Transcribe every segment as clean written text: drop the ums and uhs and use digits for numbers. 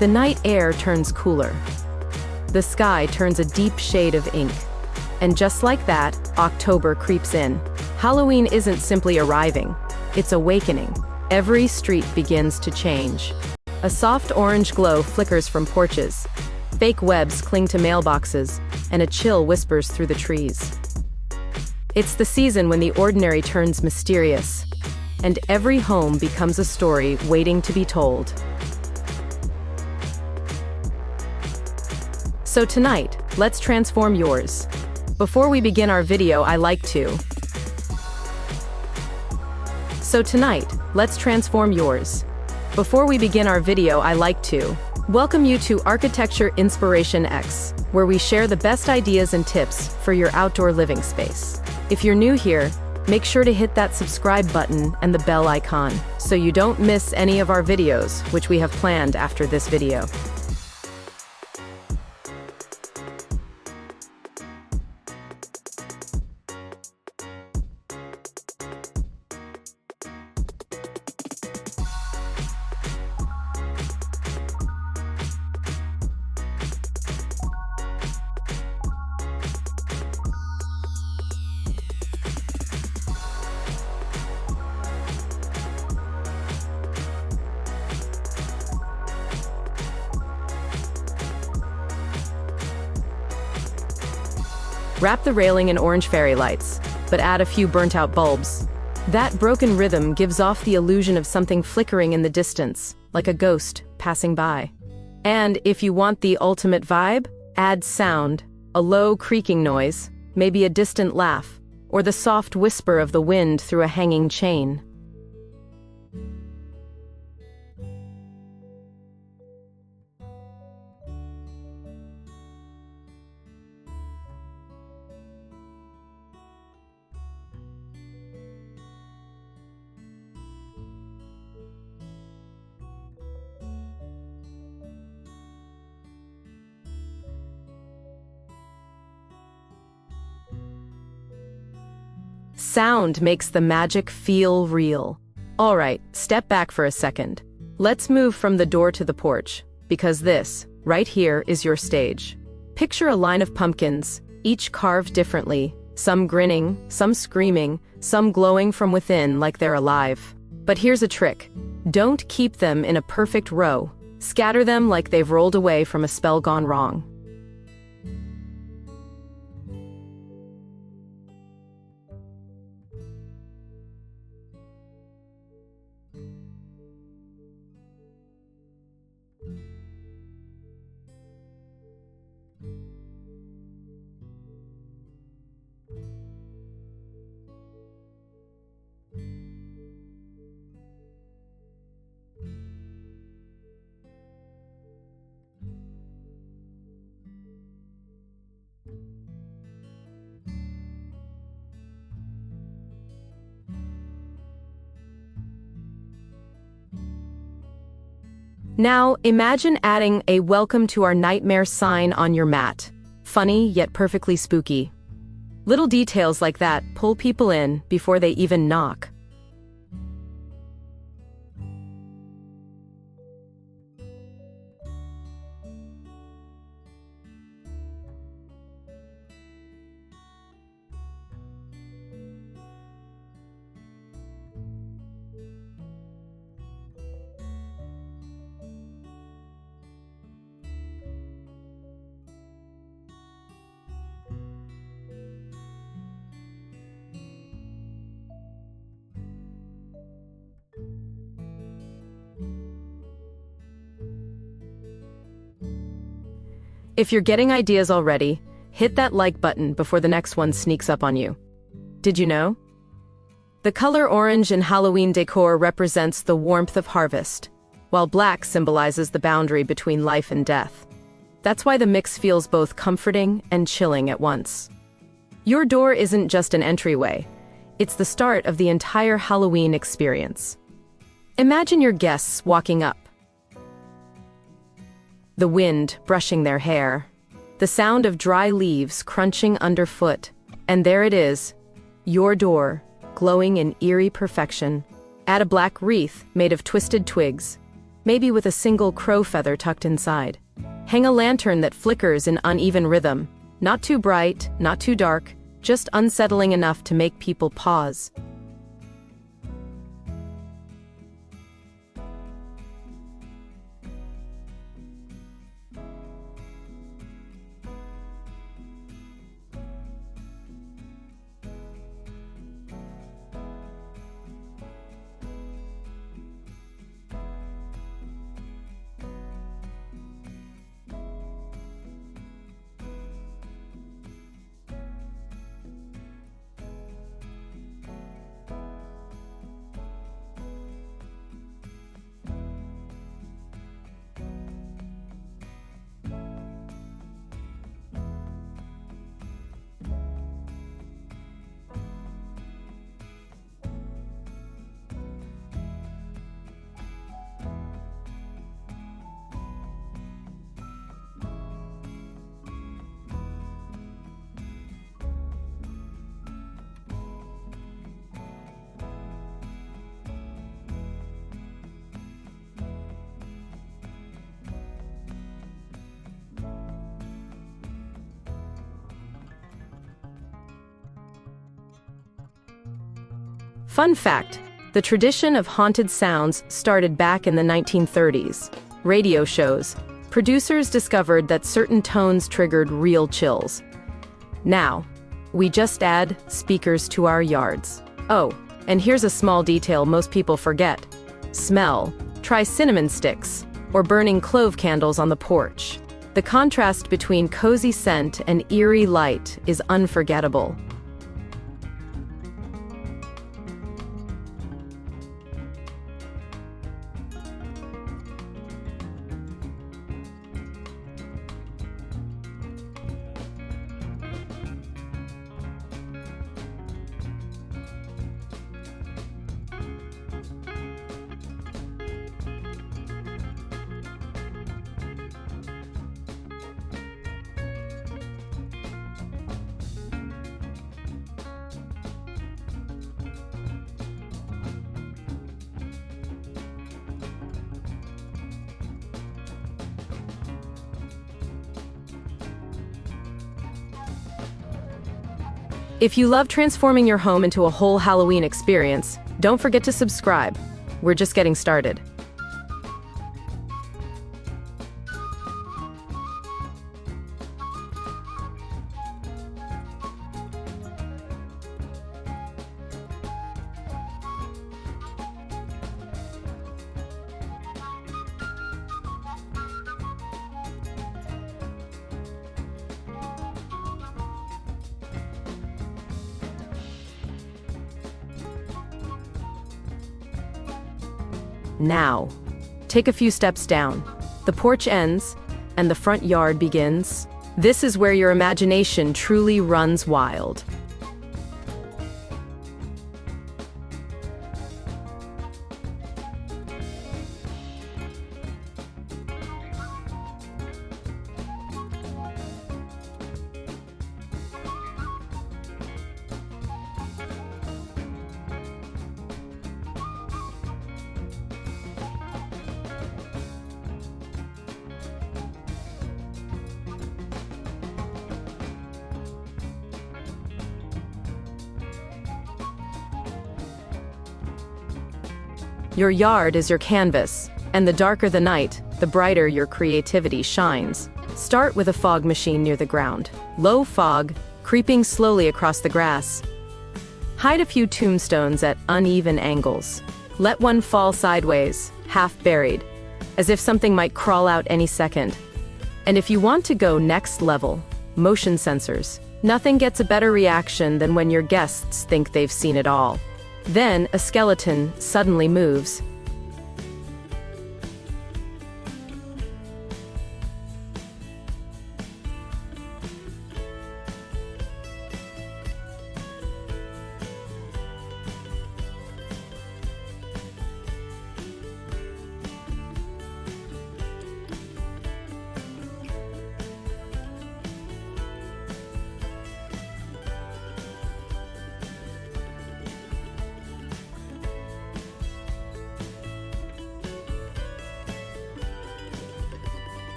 The night air turns cooler. The sky turns a deep shade of ink. And just like that, October creeps in. Halloween isn't simply arriving, it's awakening. Every street begins to change. A soft orange glow flickers from porches. Fake webs cling to mailboxes, and a chill whispers through the trees. It's the season when the ordinary turns mysterious, and every home becomes a story waiting to be told. So tonight, let's transform yours. Before we begin our video, I like to welcome you to Architecture Inspiration X, where we share the best ideas and tips for your outdoor living space. If you're new here, make sure to hit that subscribe button and the bell icon so you don't miss any of our videos, which we have planned after this video. Wrap the railing in orange fairy lights, but add a few burnt-out bulbs. That broken rhythm gives off the illusion of something flickering in the distance, like a ghost passing by. And if you want the ultimate vibe, add sound, a low creaking noise, maybe a distant laugh, or the soft whisper of the wind through a hanging chain. Sound makes the magic feel real. All right, step back for a second. Let's move from the door to the porch, because this, right here, is your stage. Picture a line of pumpkins, each carved differently, some grinning, some screaming, some glowing from within like they're alive. But here's a trick. Don't keep them in a perfect row. Scatter them like they've rolled away from a spell gone wrong. Now, imagine adding a "Welcome to our nightmare" sign on your mat. Funny, yet perfectly spooky. Little details like that pull people in before they even knock. If you're getting ideas already, hit that like button before the next one sneaks up on you. Did you know? The color orange in Halloween decor represents the warmth of harvest, while black symbolizes the boundary between life and death. That's why the mix feels both comforting and chilling at once. Your door isn't just an entryway, it's the start of the entire Halloween experience. Imagine your guests walking up. The wind brushing their hair, the sound of dry leaves crunching underfoot, and there it is, your door, glowing in eerie perfection. Add a black wreath made of twisted twigs, maybe with a single crow feather tucked inside. Hang a lantern that flickers in uneven rhythm, not too bright, not too dark, just unsettling enough to make people pause. Fun fact, the tradition of haunted sounds started back in the 1930s. Radio shows. Producers discovered that certain tones triggered real chills. Now, we just add speakers to our yards. Oh, and here's a small detail most people forget. Smell. Try cinnamon sticks, or burning clove candles on the porch. The contrast between cozy scent and eerie light is unforgettable. If you love transforming your home into a whole Halloween experience, don't forget to subscribe. We're just getting started. Now, take a few steps down. The porch ends, and the front yard begins. This is where your imagination truly runs wild. Your yard is your canvas, and the darker the night, the brighter your creativity shines. Start with a fog machine near the ground. Low fog, creeping slowly across the grass. Hide a few tombstones at uneven angles. Let one fall sideways, half buried, as if something might crawl out any second. And if you want to go next level, motion sensors. Nothing gets a better reaction than when your guests think they've seen it all. Then, a skeleton suddenly moves.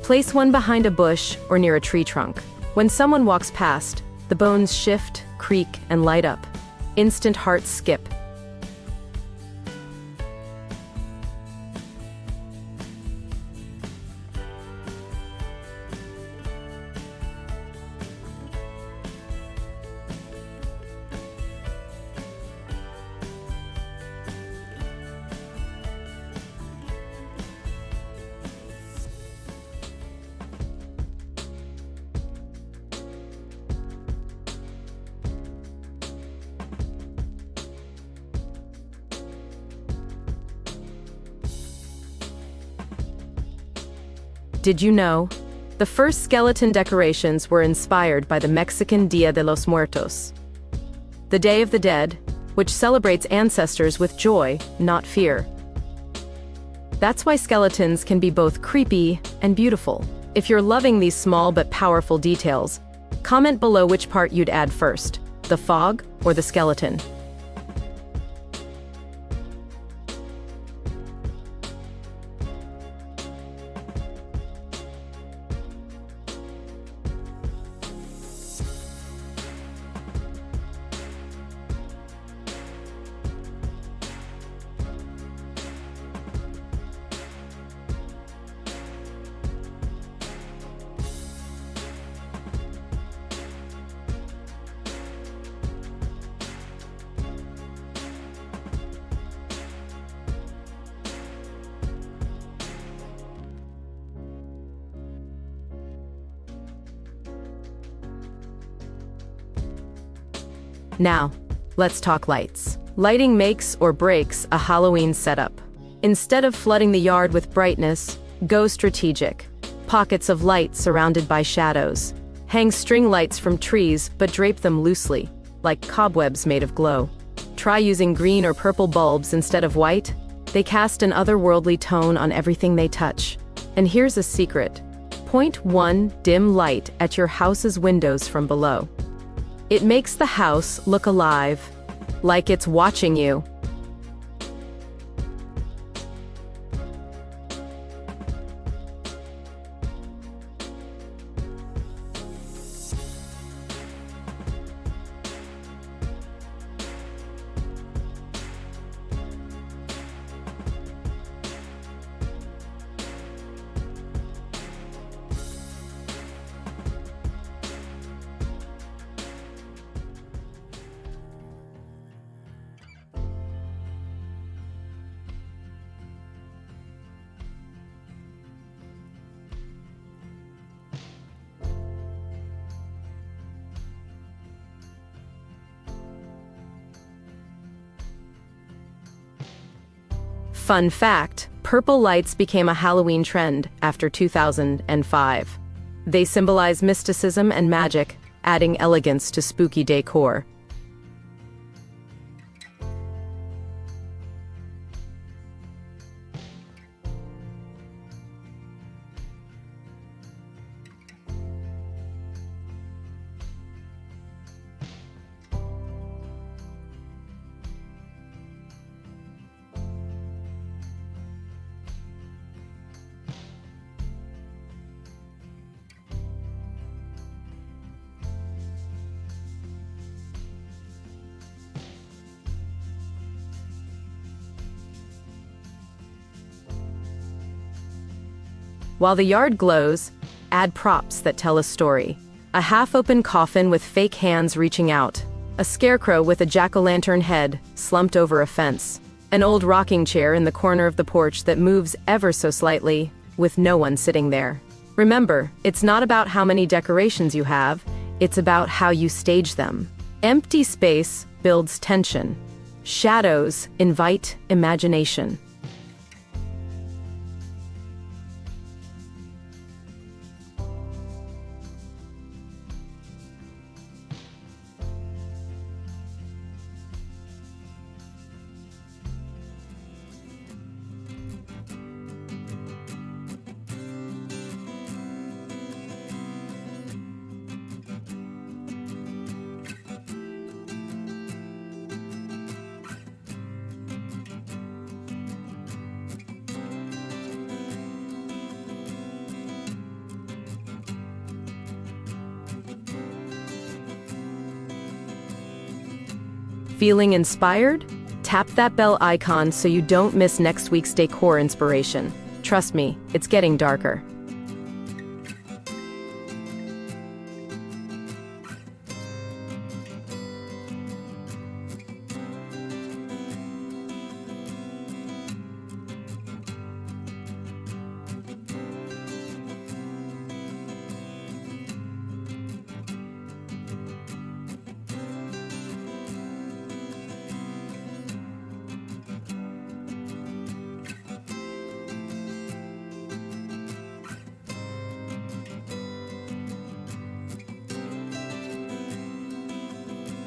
Place one behind a bush or near a tree trunk. When someone walks past, the bones shift, creak, and light up. Instant hearts skip. Did you know? The first skeleton decorations were inspired by the Mexican Dia de los Muertos, the Day of the Dead, which celebrates ancestors with joy, not fear. That's why skeletons can be both creepy and beautiful. If you're loving these small but powerful details, comment below which part you'd add first, the fog or the skeleton. Now, let's talk lights. Lighting makes or breaks a Halloween setup. Instead of flooding the yard with brightness, go strategic. Pockets of light surrounded by shadows. Hang string lights from trees, but drape them loosely, like cobwebs made of glow. Try using green or purple bulbs instead of white. They cast an otherworldly tone on everything they touch. And here's a secret. Point one dim light at your house's windows from below. It makes the house look alive, like it's watching you. Fun fact, purple lights became a Halloween trend after 2005. They symbolize mysticism and magic, adding elegance to spooky decor. While the yard glows, add props that tell a story. A half-open coffin with fake hands reaching out. A scarecrow with a jack-o'-lantern head slumped over a fence. An old rocking chair in the corner of the porch that moves ever so slightly, with no one sitting there. Remember, it's not about how many decorations you have, it's about how you stage them. Empty space builds tension. Shadows invite imagination. Feeling inspired? Tap that bell icon so you don't miss next week's decor inspiration. Trust me, it's getting darker.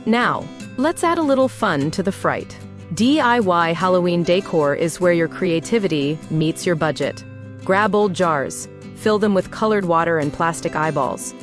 Now, let's add a little fun to the fright. DIY Halloween decor is where your creativity meets your budget. Grab old jars, fill them with colored water and plastic eyeballs.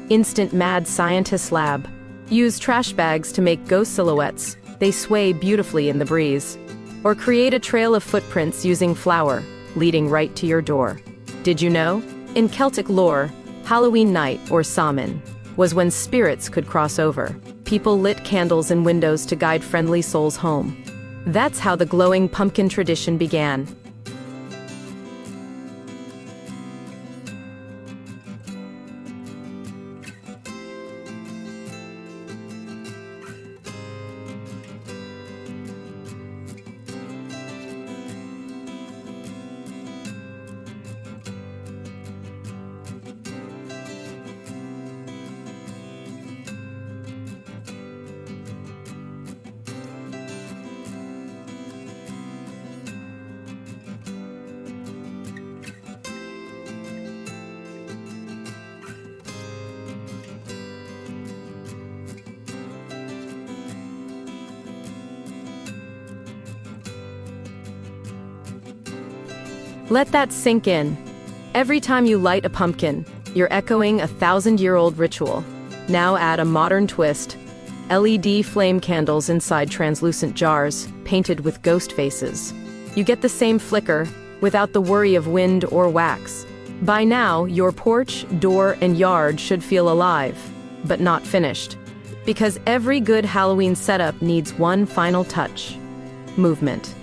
Instant mad scientist lab. Use trash bags to make ghost silhouettes. They sway beautifully in the breeze. Or create a trail of footprints using flour, leading right to your door. Did you know? In Celtic lore, Halloween night, or Samhain, was when spirits could cross over. People lit candles in windows to guide friendly souls home. That's how the glowing pumpkin tradition began. Let that sink in. Every time you light a pumpkin, you're echoing a 1,000-year-old ritual. Now add a modern twist. LED flame candles inside translucent jars, painted with ghost faces. You get the same flicker, without the worry of wind or wax. By now, your porch, door, and yard should feel alive, but not finished. Because every good Halloween setup needs one final touch: movement.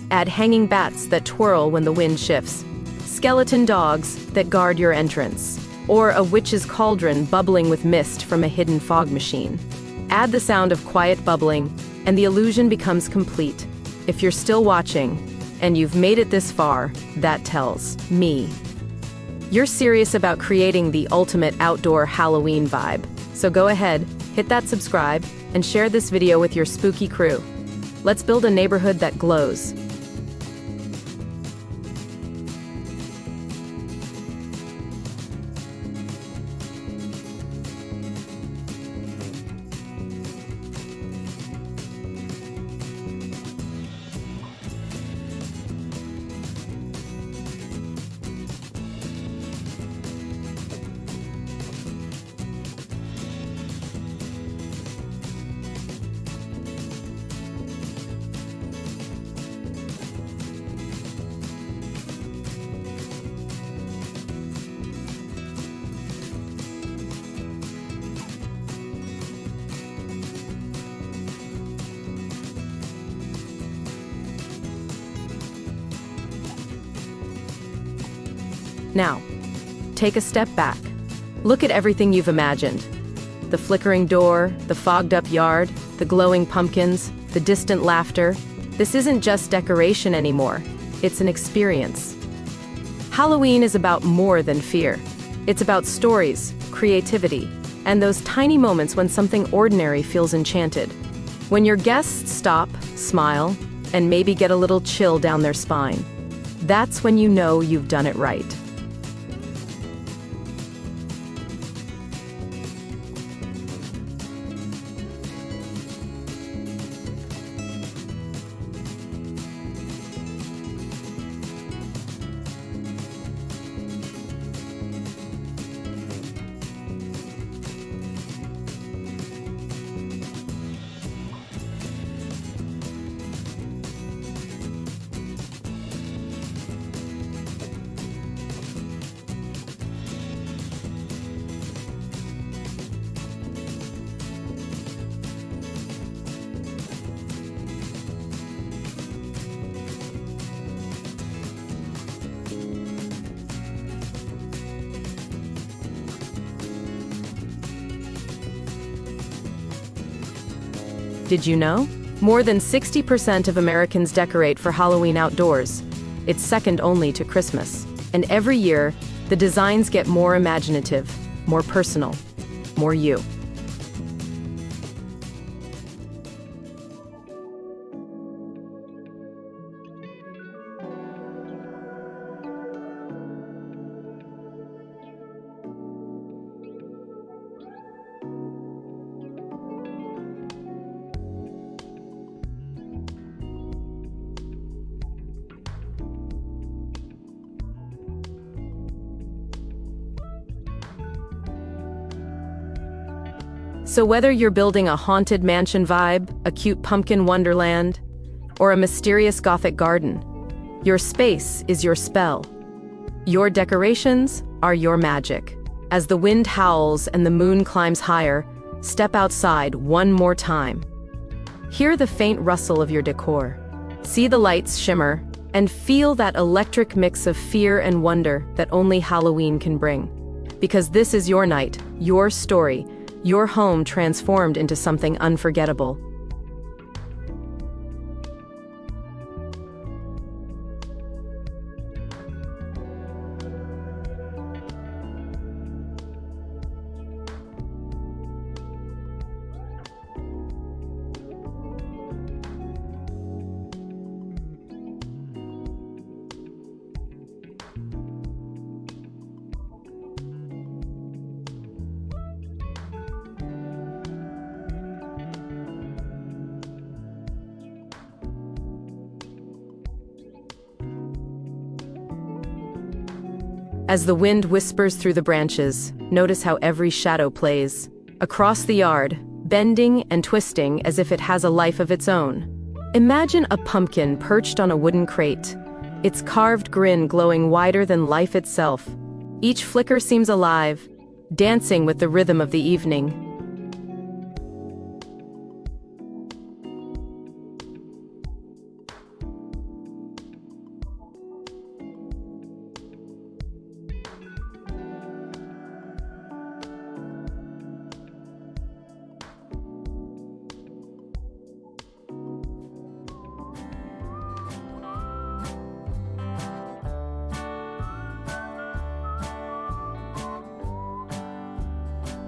Add hanging bats that twirl when the wind shifts, skeleton dogs that guard your entrance, or a witch's cauldron bubbling with mist from a hidden fog machine. Add the sound of quiet bubbling, and the illusion becomes complete. If you're still watching, and you've made it this far, that tells me you're serious about creating the ultimate outdoor Halloween vibe. So go ahead, hit that subscribe, and share this video with your spooky crew. Let's build a neighborhood that glows. Now, take a step back. Look at everything you've imagined. The flickering door, the fogged-up yard, the glowing pumpkins, the distant laughter. This isn't just decoration anymore. It's an experience. Halloween is about more than fear. It's about stories, creativity, and those tiny moments when something ordinary feels enchanted. When your guests stop, smile, and maybe get a little chill down their spine. That's when you know you've done it right. Did you know? More than 60% of Americans decorate for Halloween outdoors. It's second only to Christmas. And every year, the designs get more imaginative, more personal, more you. So whether you're building a haunted mansion vibe, a cute pumpkin wonderland, or a mysterious Gothic garden, your space is your spell. Your decorations are your magic. As the wind howls and the moon climbs higher, step outside one more time. Hear the faint rustle of your decor. See the lights shimmer, and feel that electric mix of fear and wonder that only Halloween can bring. Because this is your night, your story, your home transformed into something unforgettable. As the wind whispers through the branches, notice how every shadow plays. Across the yard, bending and twisting as if it has a life of its own. Imagine a pumpkin perched on a wooden crate, its carved grin glowing wider than life itself. Each flicker seems alive, dancing with the rhythm of the evening.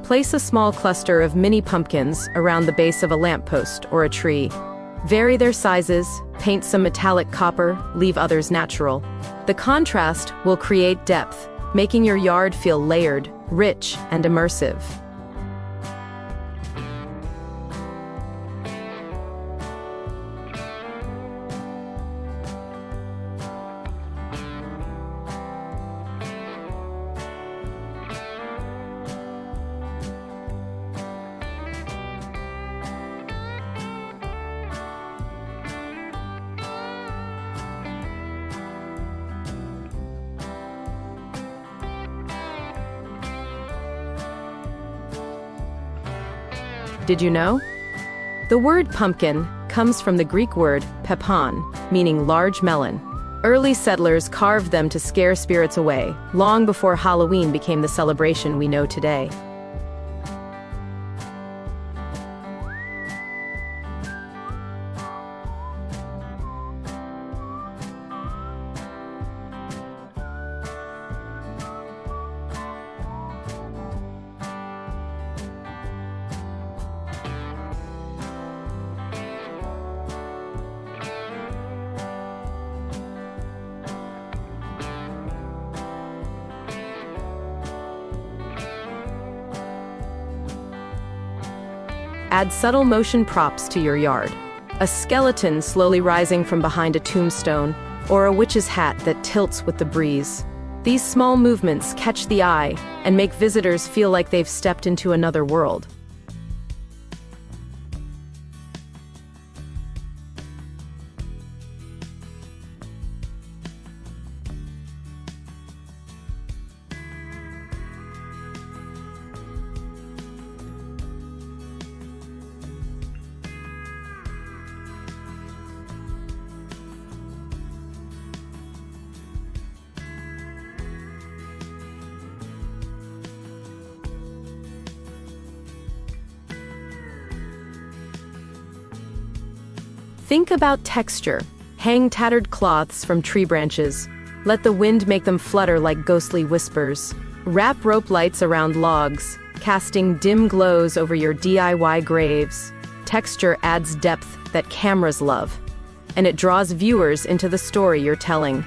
Place a small cluster of mini pumpkins around the base of a lamppost or a tree. Vary their sizes, paint some metallic copper, leave others natural. The contrast will create depth, making your yard feel layered, rich, and immersive. Did you know? The word pumpkin comes from the Greek word pepon, meaning large melon. Early settlers carved them to scare spirits away, long before Halloween became the celebration we know today. Add subtle motion props to your yard. A skeleton slowly rising from behind a tombstone, or a witch's hat that tilts with the breeze. These small movements catch the eye and make visitors feel like they've stepped into another world. Think about texture. Hang tattered cloths from tree branches. Let the wind make them flutter like ghostly whispers. Wrap rope lights around logs, casting dim glows over your DIY graves. Texture adds depth that cameras love, and it draws viewers into the story you're telling.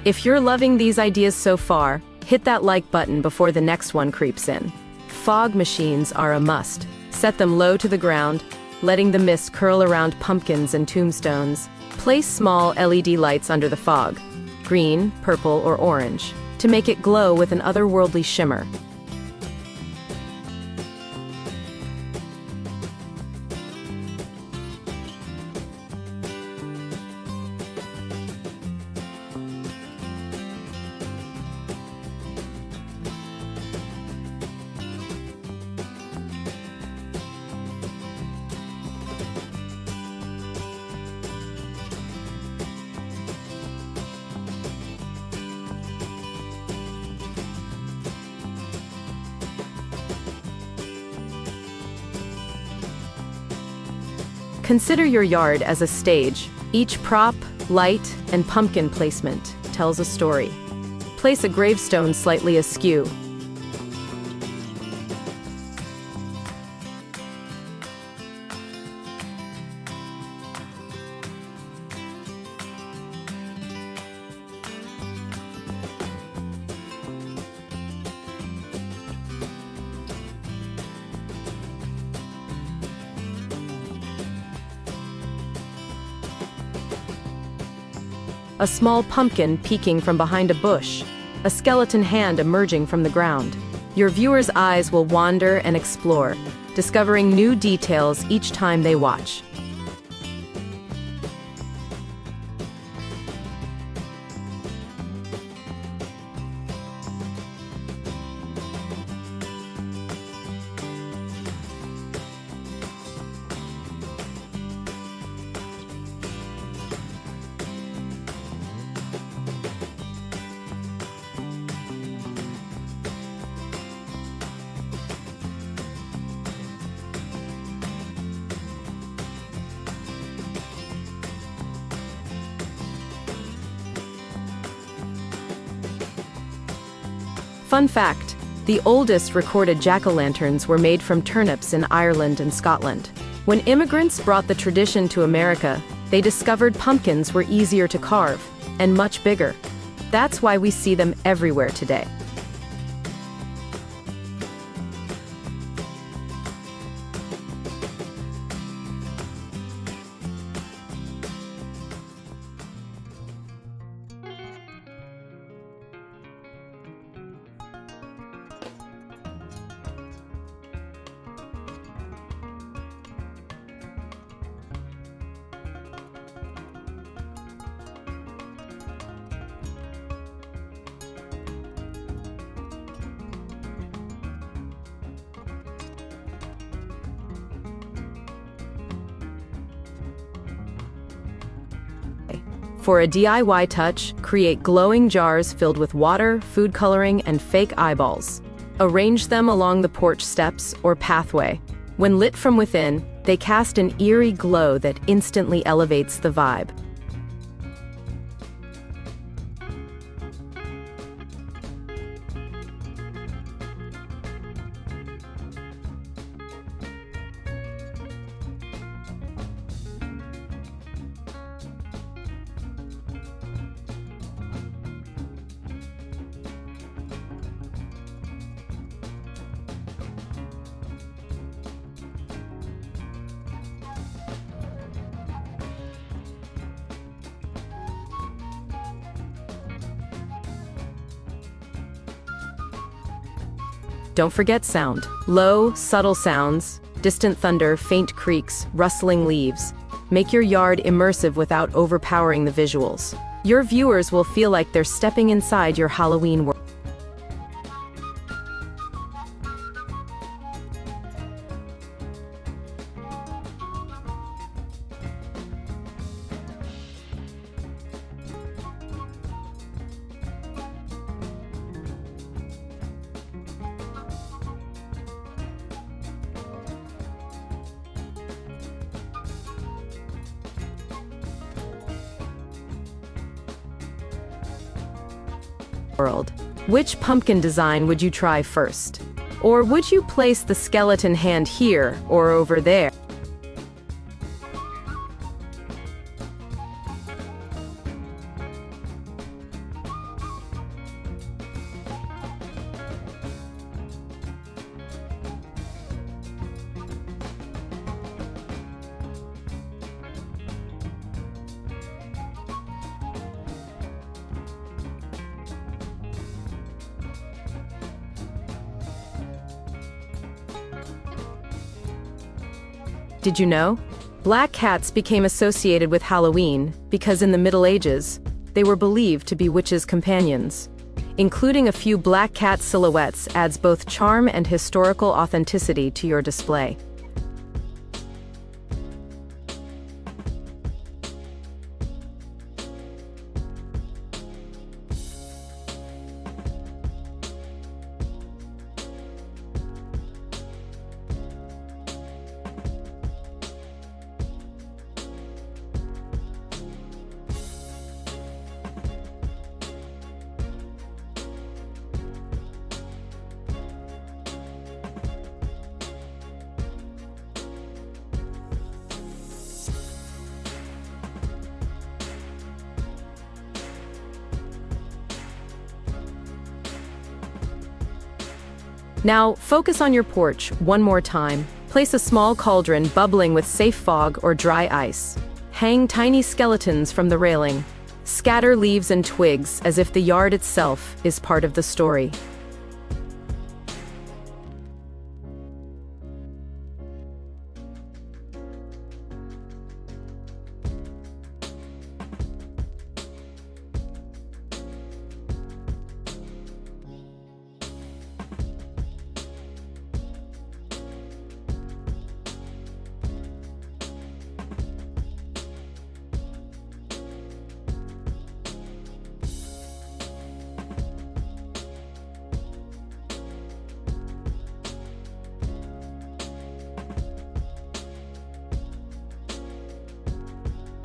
If you're loving these ideas so far, hit that like button before the next one creeps in. Fog machines are a must. Set them low to the ground, letting the mist curl around pumpkins and tombstones. Place small LED lights under the fog, green, purple, or orange, to make it glow with an otherworldly shimmer. Consider your yard as a stage. Each prop, light, and pumpkin placement tells a story. Place a gravestone slightly askew. A small pumpkin peeking from behind a bush, a skeleton hand emerging from the ground. Your viewers' eyes will wander and explore, discovering new details each time they watch. Fun fact, the oldest recorded jack-o'-lanterns were made from turnips in Ireland and Scotland. When immigrants brought the tradition to America, they discovered pumpkins were easier to carve and much bigger. That's why we see them everywhere today. For a DIY touch, create glowing jars filled with water, food coloring, and fake eyeballs. Arrange them along the porch steps or pathway. When lit from within, they cast an eerie glow that instantly elevates the vibe. Don't forget sound. Low, subtle sounds, distant thunder, faint creaks, rustling leaves. Make your yard immersive without overpowering the visuals. Your viewers will feel like they're stepping inside your Halloween world. Which pumpkin design would you try first? Or would you place the skeleton hand here or over there? Did you know? Black cats became associated with Halloween because in the Middle Ages, they were believed to be witches' companions. Including a few black cat silhouettes adds both charm and historical authenticity to your display. Now, focus on your porch one more time. Place a small cauldron bubbling with safe fog or dry ice. Hang tiny skeletons from the railing. Scatter leaves and twigs as if the yard itself is part of the story.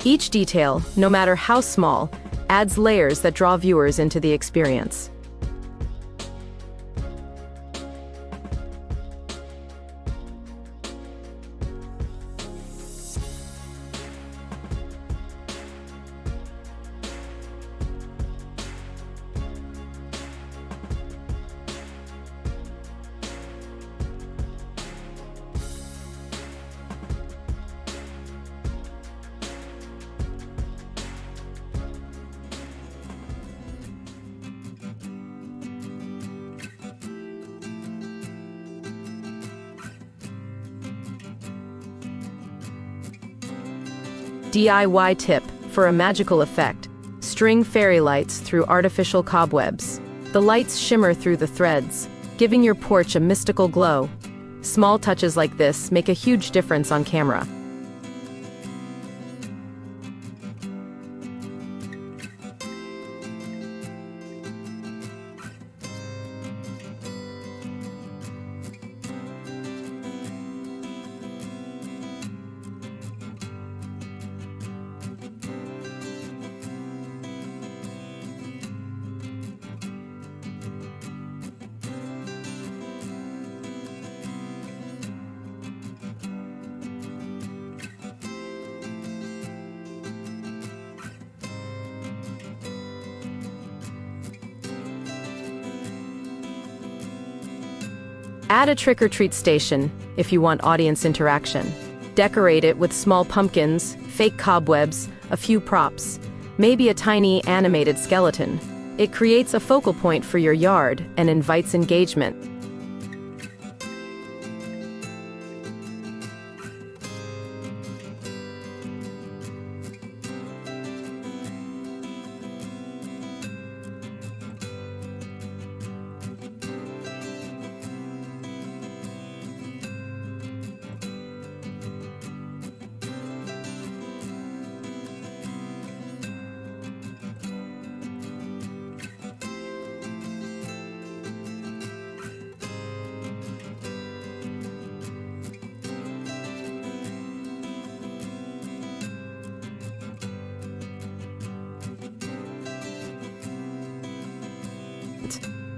Each detail, no matter how small, adds layers that draw viewers into the experience. DIY tip for a magical effect. String fairy lights through artificial cobwebs. The lights shimmer through the threads, giving your porch a mystical glow. Small touches like this make a huge difference on camera. Add a trick-or-treat station if you want audience interaction. Decorate it with small pumpkins, fake cobwebs, a few props, maybe a tiny animated skeleton. It creates a focal point for your yard and invites engagement.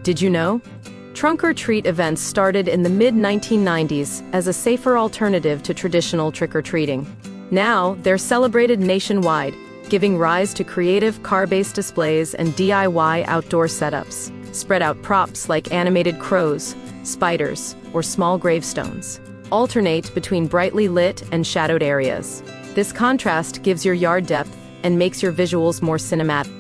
Did you know? Trunk-or-treat events started in the mid-1990s as a safer alternative to traditional trick-or-treating. Now, they're celebrated nationwide, giving rise to creative car-based displays and DIY outdoor setups. Spread out props like animated crows, spiders, or small gravestones. Alternate between brightly lit and shadowed areas. This contrast gives your yard depth and makes your visuals more cinematic.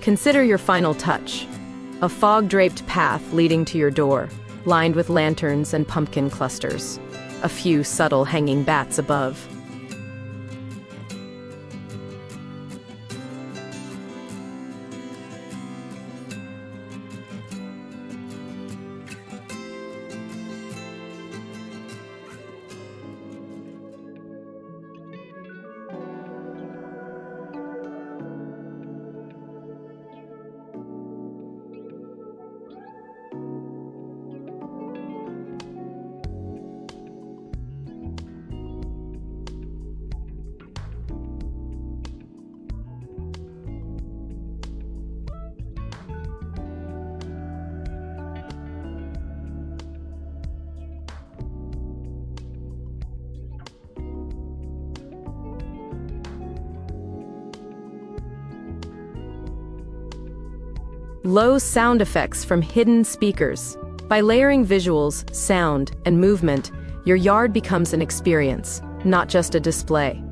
Consider your final touch, a fog-draped path leading to your door, lined with lanterns and pumpkin clusters, a few subtle hanging bats above. Low sound effects from hidden speakers. By layering visuals, sound, and movement, your yard becomes an experience, not just a display.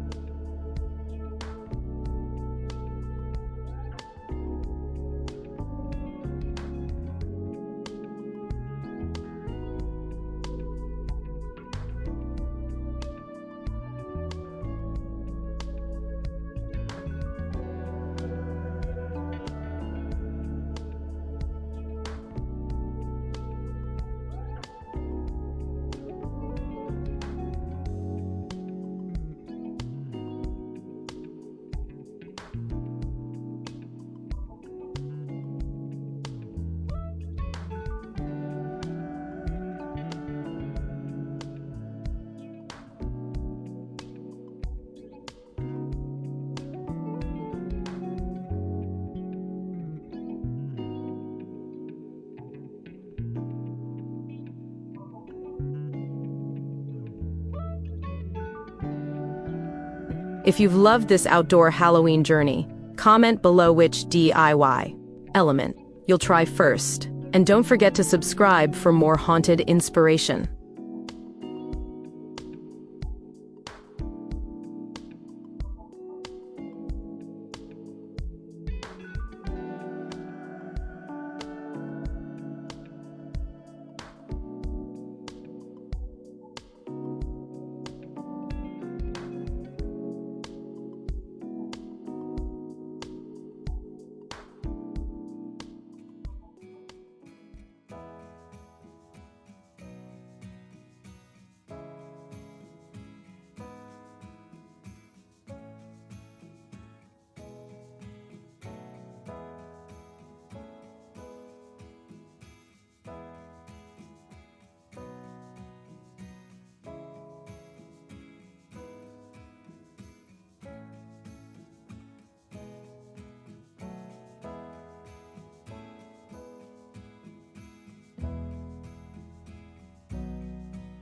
If you've loved this outdoor Halloween journey, comment below which DIY element you'll try first. And don't forget to subscribe for more haunted inspiration.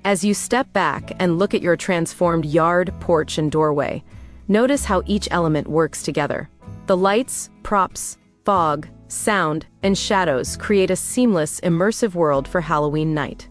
As you step back and look at your transformed yard, porch, and doorway, notice how each element works together. The lights, props, fog, sound, and shadows create a seamless, immersive world for Halloween night.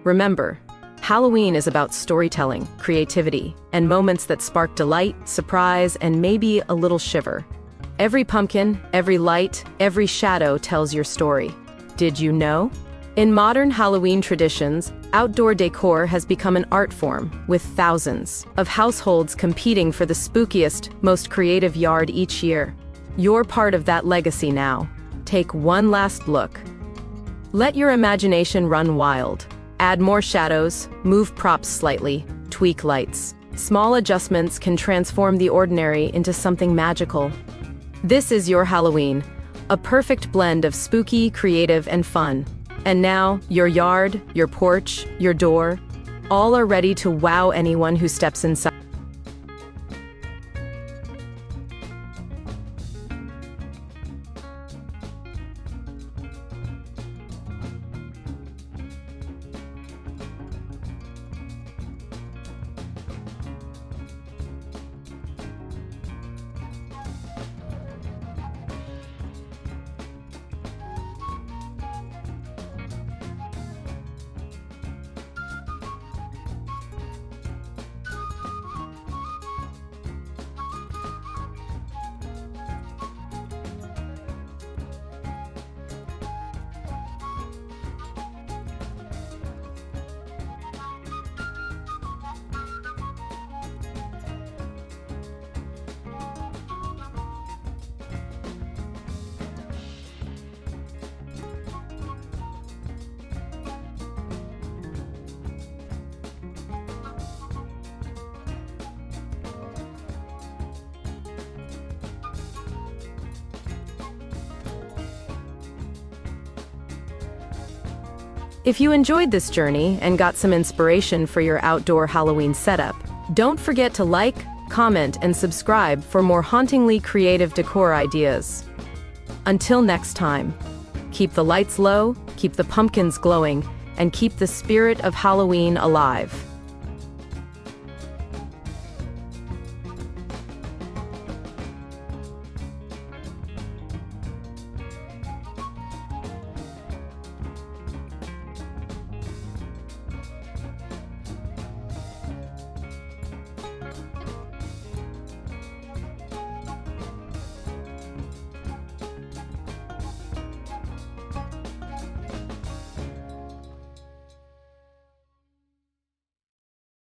Remember, Halloween is about storytelling, creativity, and moments that spark delight, surprise, and maybe a little shiver. Every pumpkin, every light, every shadow tells your story. Did you know? In modern Halloween traditions, outdoor decor has become an art form, with thousands of households competing for the spookiest, most creative yard each year. You're part of that legacy now. Take one last look. Let your imagination run wild. Add more shadows, move props slightly, tweak lights. Small adjustments can transform the ordinary into something magical. This is your Halloween, a perfect blend of spooky, creative, and fun. And now, your yard, your porch, your door, all are ready to wow anyone who steps inside. If you enjoyed this journey and got some inspiration for your outdoor Halloween setup, don't forget to like, comment, and subscribe for more hauntingly creative decor ideas. Until next time, keep the lights low, keep the pumpkins glowing, and keep the spirit of Halloween alive.